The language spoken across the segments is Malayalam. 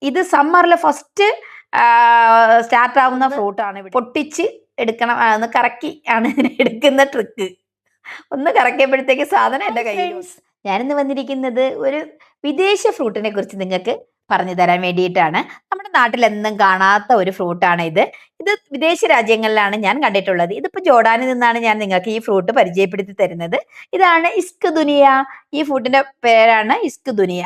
ഇത് സമ്മറിൽ ഫസ്റ്റ് സ്റ്റാർട്ട് ആവുന്ന ഫ്രൂട്ടാണ്. പൊട്ടിച്ച് എടുക്കണം, ഒന്ന് കറക്കി ആണ് ഇതിനെ എടുക്കുന്ന ട്രിക്ക്. ഒന്ന് കറക്കിയപ്പോഴത്തേക്ക് സാധനം എൻ്റെ കയ്യിൽ. ഞാനിന്ന് വന്നിരിക്കുന്നത് ഒരു വിദേശ ഫ്രൂട്ടിനെ കുറിച്ച് നിങ്ങൾക്ക് പറഞ്ഞു തരാൻ വേണ്ടിയിട്ടാണ്. നമ്മുടെ നാട്ടിൽ എന്നും കാണാത്ത ഒരു ഫ്രൂട്ടാണ് ഇത്. ഇത് വിദേശ രാജ്യങ്ങളിലാണ് ഞാൻ കണ്ടിട്ടുള്ളത്. ഇതിപ്പോൾ ജോർഡാനിൽ നിന്നാണ് ഞാൻ നിങ്ങൾക്ക് ഈ ഫ്രൂട്ട് പരിചയപ്പെടുത്തി തരുന്നത്. ഇതാണ് ഇസ്ക് ദുനിയ. ഈ ഫ്രൂട്ടിന്റെ പേരാണ് ഇസ്ക് ദുനിയ.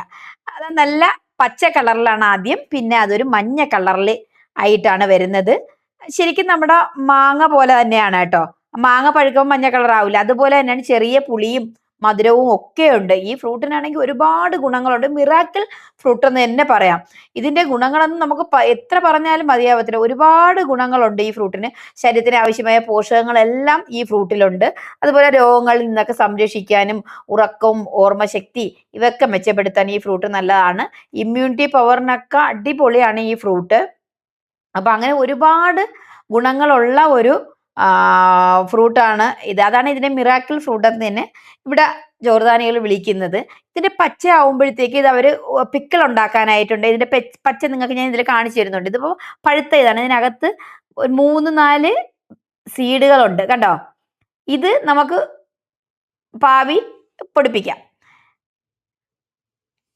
അത് നല്ല പച്ച കളറിലാണ് ആദ്യം, പിന്നെ അതൊരു മഞ്ഞ കളറിൽ ആയിട്ടാണ് വരുന്നത്. ശരിക്കും നമ്മുടെ മാങ്ങ പോലെ തന്നെയാണ് കേട്ടോ. മാങ്ങ പഴുക്കുമ്പോൾ മഞ്ഞ കളർ ആവില്ല, അതുപോലെ തന്നെയാണ്. ചെറിയ പുളിയും മധുരവും ഒക്കെ ഉണ്ട്. ഈ ഫ്രൂട്ടിനാണെങ്കിൽ ഒരുപാട് ഗുണങ്ങളുണ്ട്. മിറാക്കിൾ ഫ്രൂട്ട് എന്ന് തന്നെ പറയാം. ഇതിന്റെ ഗുണങ്ങളൊന്നും നമുക്ക് എത്ര പറഞ്ഞാലും മതിയാവത്തില്ല. ഒരുപാട് ഗുണങ്ങളുണ്ട് ഈ ഫ്രൂട്ടിന്. ശരീരത്തിന് ആവശ്യമായ പോഷകങ്ങളെല്ലാം ഈ ഫ്രൂട്ടിലുണ്ട്. അതുപോലെ രോഗങ്ങളിൽ നിന്നൊക്കെ സംരക്ഷിക്കാനും ഉറക്കവും ഓർമ്മശക്തി ഇവയൊക്കെ മെച്ചപ്പെടുത്താൻ ഈ ഫ്രൂട്ട് നല്ലതാണ്. ഇമ്മ്യൂണിറ്റി പവറിനൊക്കെ അടിപൊളിയാണ് ഈ ഫ്രൂട്ട്. അപ്പൊ അങ്ങനെ ഒരുപാട് ഗുണങ്ങളുള്ള ഒരു ഫ്രൂട്ടാണ് ഇത്. അതാണ് ഇതിനെ മിറാക്കിൾ ഫ്രൂട്ട് എന്ന് തന്നെ ഇവിടെ ജോർദാനികൾ വിളിക്കുന്നത്. ഇതിന്റെ പച്ച ആവുമ്പോഴത്തേക്ക് ഇത് അവർ പിക്കിൾ ഉണ്ടാക്കാനായിട്ടുണ്ട്. ഇതിന്റെ പച്ച നിങ്ങൾക്ക് ഞാൻ ഇതിൽ കാണിച്ചു തരുന്നുണ്ട്. ഇതിപ്പോ പഴുത്ത ഇതാണ്. ഇതിനകത്ത് 3-4 സീഡുകളുണ്ട്, കണ്ടോ. ഇത് നമുക്ക് പാവി പൊടിപ്പിക്കാം.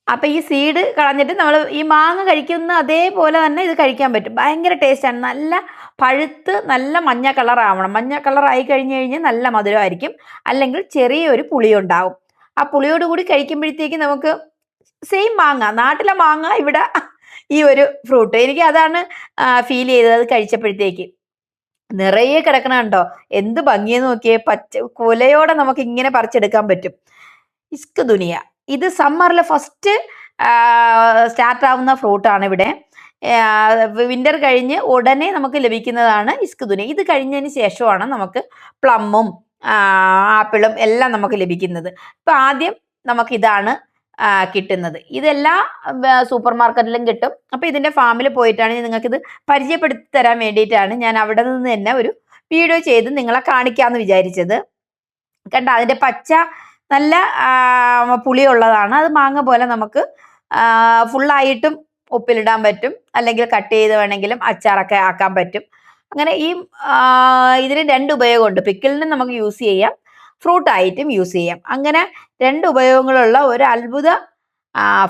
അപ്പൊ ഈ സീഡ് കളഞ്ഞിട്ട് നമ്മൾ ഈ മാങ്ങ കഴിക്കുന്ന അതേപോലെ തന്നെ ഇത് കഴിക്കാൻ പറ്റും. ഭയങ്കര ടേസ്റ്റാണ്. നല്ല പഴുത്ത് നല്ല മഞ്ഞ കളർ ആവണം. മഞ്ഞ കളർ ആയി കഴിഞ്ഞ് കഴിഞ്ഞാൽ നല്ല മധുരമായിരിക്കും, അല്ലെങ്കിൽ ചെറിയൊരു പുളി ഉണ്ടാവും. ആ പുളിയോട് കൂടി കഴിക്കുമ്പോഴത്തേക്ക് നമുക്ക് സെയിം മാങ്ങ, നാട്ടിലെ മാങ്ങ, ഇവിടെ ഈ ഒരു ഫ്രൂട്ട്. എനിക്ക് അതാണ് ഫീൽ ചെയ്തത് അത് കഴിച്ചപ്പോഴത്തേക്ക്. നിറയെ കിടക്കണ കണ്ടോ, എന്ത് ഭംഗിയെന്ന് നോക്കിയേ. പച്ച കുലയോടെ നമുക്ക് ഇങ്ങനെ പറിച്ചെടുക്കാൻ പറ്റും. ഇസ്ക് ദുനിയ ഇത് സമ്മറിൽ ഫസ്റ്റ് സ്റ്റാർട്ട് ആവുന്ന ഫ്രൂട്ടാണ് ഇവിടെ. വിന്റർ കഴിഞ്ഞ് ഉടനെ നമുക്ക് ലഭിക്കുന്നതാണ് ഇസ്ക് ദുനിയ. ഇത് കഴിഞ്ഞതിന് ശേഷമാണ് നമുക്ക് പ്ലമ്മും ആപ്പിളും എല്ലാം നമുക്ക് ലഭിക്കുന്നത്. ഇപ്പം ആദ്യം നമുക്കിതാണ് കിട്ടുന്നത്. ഇതെല്ലാം സൂപ്പർ മാർക്കറ്റിലും കിട്ടും. അപ്പോൾ ഇതിൻ്റെ ഫാമിൽ പോയിട്ടാണ് നിങ്ങൾക്കിത് പരിചയപ്പെടുത്തി തരാൻ വേണ്ടിയിട്ടാണ് ഞാൻ അവിടെ നിന്ന് തന്നെ ഒരു വീഡിയോ ചെയ്ത് നിങ്ങളെ കാണിക്കാമെന്ന് വിചാരിച്ചത്. കണ്ട, അതിൻ്റെ പച്ച നല്ല പുളിയുള്ളതാണ്. അത് മാങ്ങ പോലെ നമുക്ക് ഫുള്ളായിട്ടും ഉപ്പിലിടാൻ പറ്റും, അല്ലെങ്കിൽ കട്ട് ചെയ്ത് വേണമെങ്കിലും അച്ചാറൊക്കെ ആക്കാൻ പറ്റും. അങ്ങനെ ഈ ഇതിന് 2 ഉപയോഗമുണ്ട്. പിക്കിളിനും നമുക്ക് യൂസ് ചെയ്യാം, ഫ്രൂട്ടായിട്ടും യൂസ് ചെയ്യാം. അങ്ങനെ 2 ഉപയോഗങ്ങളുള്ള ഒരു അത്ഭുത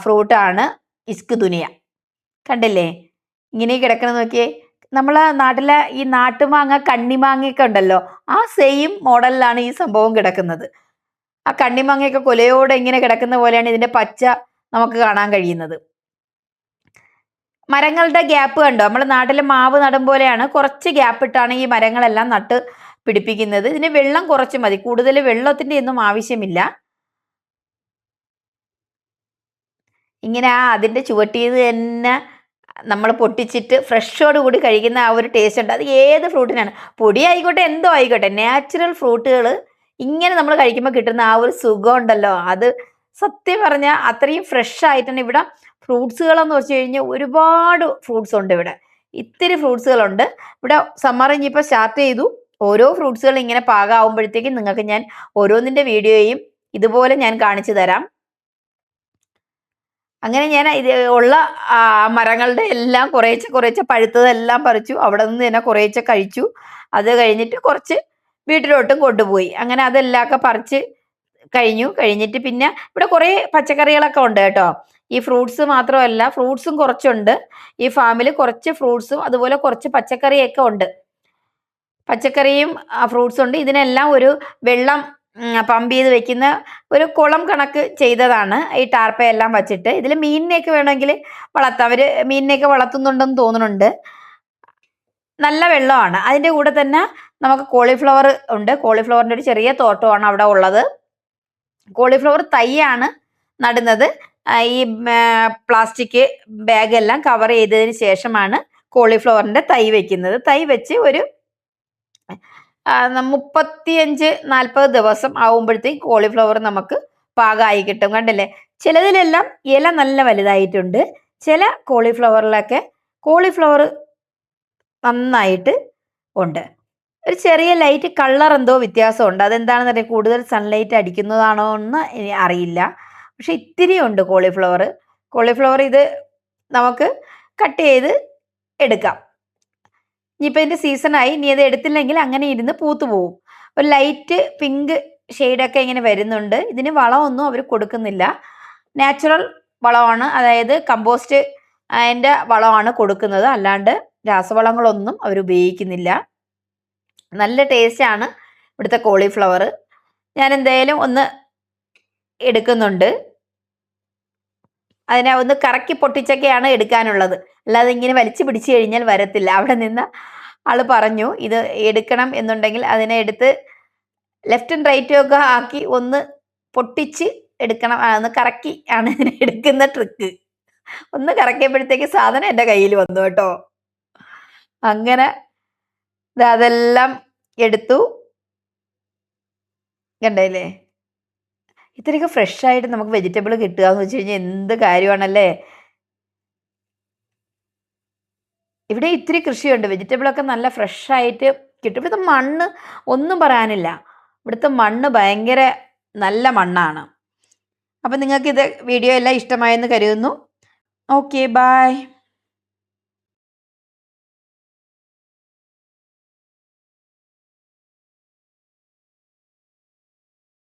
ഫ്രൂട്ടാണ് ഇസ്ക് ദുനിയ. കണ്ടില്ലേ ഇങ്ങനെ കിടക്കണം നോക്കിയേ. നമ്മളെ നാട്ടിലെ ഈ നാട്ടുമാങ്ങ കണ്ണിമാങ്ങയൊക്കെ ഉണ്ടല്ലോ, ആ സെയിം മോഡലിലാണ് ഈ സംഭവം കിടക്കുന്നത്. ആ കണ്ണിമാങ്ങയൊക്കെ കൊലയോടെ ഇങ്ങനെ കിടക്കുന്ന പോലെയാണ് ഇതിന്റെ പച്ച നമുക്ക് കാണാൻ കഴിയുന്നത്. മരങ്ങളുടെ ഗ്യാപ്പ് കണ്ടോ, നമ്മുടെ നാട്ടിലെ മാവ് നടും പോലെയാണ്. കുറച്ച് ഗ്യാപ്പ് ഇട്ടാണ് ഈ മരങ്ങളെല്ലാം നട്ട് പിടിപ്പിക്കുന്നത്. ഇതിന് വെള്ളം കുറച്ച് മതി, കൂടുതൽ വെള്ളത്തിന്റെ ഒന്നും ആവശ്യമില്ല. ഇങ്ങനെ അതിന്റെ ചുവട്ടിയത് തന്നെ നമ്മൾ പൊട്ടിച്ചിട്ട് ഫ്രഷോട് കൂടി കഴിക്കുന്ന ആ ഒരു ടേസ്റ്റ് ഉണ്ട്. അത് ഏത് ഫ്രൂട്ടിനാണ്, പൊടി ആയിക്കോട്ടെ എന്തോ ആയിക്കോട്ടെ, നാച്ചുറൽ ഫ്രൂട്ടുകൾ ഇങ്ങനെ നമ്മൾ കഴിക്കുമ്പോൾ കിട്ടുന്ന ആ ഒരു സുഖം ഉണ്ടല്ലോ, അത് സത്യം പറഞ്ഞാൽ അത്രയും ഫ്രഷ് ആയിട്ടാണ്. ഇവിടെ ഫ്രൂട്ട്സുകളെന്ന് വെച്ച് കഴിഞ്ഞാൽ ഒരുപാട് ഫ്രൂട്ട്സ് ഉണ്ട് ഇവിടെ. ഇത്തിരി ഫ്രൂട്ട്സുകളുണ്ട് ഇവിടെ. സമ്മർ ഇനിയിപ്പോൾ സ്റ്റാർട്ട് ചെയ്തു. ഓരോ ഫ്രൂട്ട്സുകൾ ഇങ്ങനെ പാകമാകുമ്പോഴത്തേക്കും നിങ്ങൾക്ക് ഞാൻ ഓരോന്നിൻ്റെ വീഡിയോയും ഇതുപോലെ ഞാൻ കാണിച്ചു തരാം. അങ്ങനെ ഞാൻ ഇത് ഉള്ള മരങ്ങളുടെ എല്ലാം കുറേശ്ശെ പഴുത്തതെല്ലാം പറിച്ചു. അവിടെ നിന്ന് തന്നെ കുറേശ്ശെ കഴിച്ചു. അത് കഴിഞ്ഞിട്ട് കുറച്ച് വീട്ടിലോട്ടും കൊണ്ടുപോയി. അങ്ങനെ അതെല്ലാം പറിച്ച് കഴിഞ്ഞിട്ട് പിന്നെ ഇവിടെ കുറേ പച്ചക്കറികളൊക്കെ ഉണ്ട് കേട്ടോ. ഈ ഫ്രൂട്ട്സ് മാത്രമല്ല, ഫ്രൂട്ട്സും കുറച്ചുണ്ട് ഈ ഫാമിൽ. കുറച്ച് ഫ്രൂട്ട്സും അതുപോലെ കുറച്ച് പച്ചക്കറിയൊക്കെ ഉണ്ട്. പച്ചക്കറിയും ഫ്രൂട്ട്സും ഉണ്ട്. ഇതിനെല്ലാം ഒരു വെള്ളം പമ്പ് ചെയ്ത് വെക്കുന്ന ഒരു കുളം കണക്ക് ചെയ്തതാണ് ഈ ടാർപ്പയെല്ലാം വച്ചിട്ട്. ഇതിൽ മീനിനെയൊക്കെ വേണമെങ്കിൽ വളർത്താം. അവർ മീനിനെയൊക്കെ വളർത്തുന്നുണ്ടെന്ന് തോന്നുന്നുണ്ട്. നല്ല വെള്ളമാണ്. അതിൻ്റെ കൂടെ തന്നെ നമുക്ക് കോളിഫ്ലവർ ഉണ്ട്. കോളിഫ്ലവറിൻ്റെ ഒരു ചെറിയ തോട്ടമാണ് അവിടെ ഉള്ളത്. കോളിഫ്ലവർ തൈയാണ് നടുന്നത്. ഈ പ്ലാസ്റ്റിക് ബാഗെല്ലാം കവർ ചെയ്തതിന് ശേഷമാണ് കോളിഫ്ലവറിൻ്റെ തൈ വെക്കുന്നത്. തൈ വെച്ച് ഒരു 35-40 ദിവസം ആവുമ്പോഴത്തേക്ക് കോളിഫ്ലവർ നമുക്ക് പാകമായി കിട്ടും. കണ്ടില്ലേ, ചിലതിലെല്ലാം ഇല നല്ല വലുതായിട്ടുണ്ട്. ചില കോളിഫ്ലവറിലൊക്കെ കോളിഫ്ലവർ നന്നായിട്ട് ഉണ്ട്. ഒരു ചെറിയ ലൈറ്റ് കളർ എന്തോ വ്യത്യാസമുണ്ട്. അതെന്താണെന്ന് അറിയാം, കൂടുതൽ സൺലൈറ്റ് അടിക്കുന്നതാണോ എന്ന് അറിയില്ല. പക്ഷെ ഇത്തിരി ഉണ്ട് കോളിഫ്ലവർ. ഇത് നമുക്ക് കട്ട് ചെയ്ത് എടുക്കാം. ഇനിയിപ്പോൾ ഇതിൻ്റെ സീസണായി, ഇനി അത് എടുത്തില്ലെങ്കിൽ അങ്ങനെ ഇരുന്ന് പൂത്തു പോവും. ഒരു ലൈറ്റ് പിങ്ക് ഷെയ്ഡൊക്കെ ഇങ്ങനെ വരുന്നുണ്ട്. ഇതിന് വളമൊന്നും അവർ കൊടുക്കുന്നില്ല, നാച്ചുറൽ വളമാണ്, അതായത് കമ്പോസ്റ്റ് അതിൻ്റെ വളമാണ് കൊടുക്കുന്നത്, അല്ലാണ്ട് രാസവളങ്ങളൊന്നും അവർ ഉപയോഗിക്കുന്നില്ല. നല്ല ടേസ്റ്റാണ് ഇവിടുത്തെ കോളിഫ്ലവർ. ഞാൻ എന്തായാലും ഒന്ന് എടുക്കുന്നുണ്ട്. അതിനെ ഒന്ന് കറക്കി പൊട്ടിച്ചൊക്കെയാണ് എടുക്കാനുള്ളത്, അല്ലാതെ ഇങ്ങനെ വലിച്ചു പിടിച്ചു കഴിഞ്ഞാൽ വരത്തില്ല. അവിടെ നിന്ന് ആൾ പറഞ്ഞു ഇത് എടുക്കണം എന്നുണ്ടെങ്കിൽ അതിനെ എടുത്ത് ലെഫ്റ്റും റൈറ്റും ഒക്കെ ആക്കി ഒന്ന് പൊട്ടിച്ച് എടുക്കണം, ഒന്ന് കറക്കി ആണ് ഇതിനെ എടുക്കുന്ന ട്രിക്ക്. ഒന്ന് കറക്കിയപ്പോഴത്തേക്ക് സാധനം എൻ്റെ കയ്യിൽ വന്നു കേട്ടോ. അങ്ങനെ അതെല്ലാം എടുത്തു. കണ്ടല്ലേ, ഇത്രയൊക്കെ ഫ്രഷ് ആയിട്ട് നമുക്ക് വെജിറ്റബിൾ കിട്ടുക എന്ന് വെച്ച് കഴിഞ്ഞാൽ എന്ത് കാര്യമാണല്ലേ. ഇവിടെ ഇത്തിരി കൃഷിയുണ്ട്, വെജിറ്റബിളൊക്കെ നല്ല ഫ്രഷ് ആയിട്ട് കിട്ടും. ഇവിടുത്തെ മണ്ണ് ഒന്നും പറയാനില്ല, ഇവിടുത്തെ മണ്ണ് ഭയങ്കര നല്ല മണ്ണാണ്. അപ്പം നിങ്ങൾക്ക് ഇത് വീഡിയോ എല്ലാം ഇഷ്ടമായെന്ന് കരുതുന്നു. Okay, by.